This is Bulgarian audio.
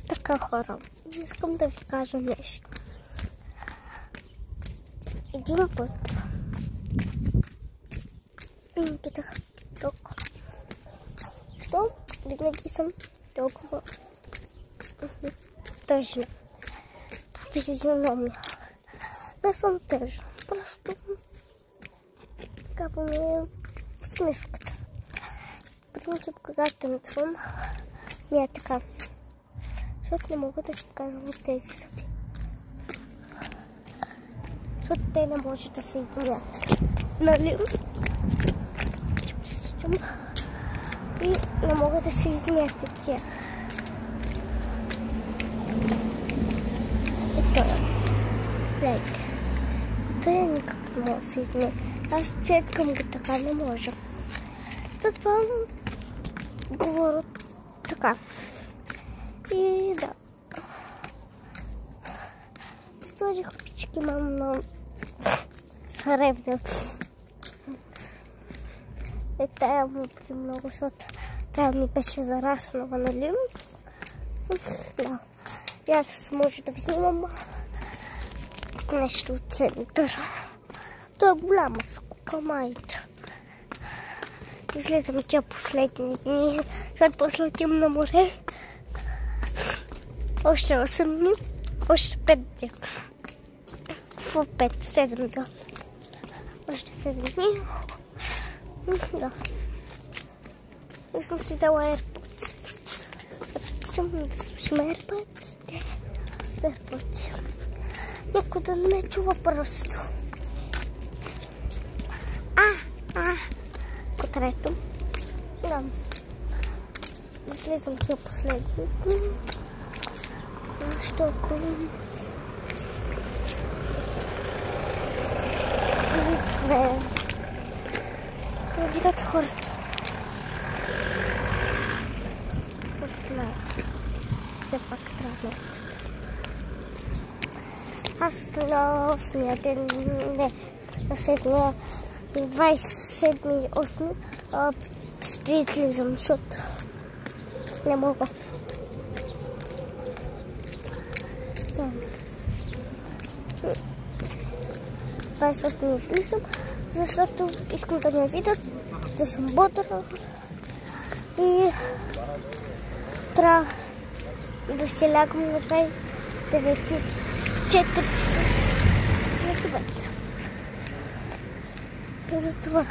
Така, хора, искам да ви кажа нещо. Един път ме питах тук. Защо винаги съм толкова тъжна? По физиономия. Не съм тъжна. Просто така ми е смиската. Принцип, когато танцувам, ми е така. Защото не мога да си кажа от тези съби. Защото те не може да се измият. Нали? И не мога да се измият такива. Ето е. Гледайте. Ето е никак не мога да се измият. Аз четкам го така, не може. Затова говоря така. И да. Сложих пички, мам, но сребна. Тая му би много, защото тая ми беше зараснала, нали? Да. И аз може да ви снимам нещо от центъра. Това е голяма скука, майта. Излезам тя последни дни, защото после отивам на море. Още 8 дни, още 5 дни. Какво 5? 7 дни. Още 7 дни. Да. И съм си дала AirPods. Обичам да слушам AirPods. Никой да не ме чува просто. Трето. Да. Слизам тия последни дни. Защото не видят хората. Все пак трябва да. Аз на 8-я ден, не, на 7-я, 27-8 ще излизам, защото не мога. Да. 28 излизам, защото искам да ме видят, да съм бодра и трябва да се лягам на 4 часа след обед. И затова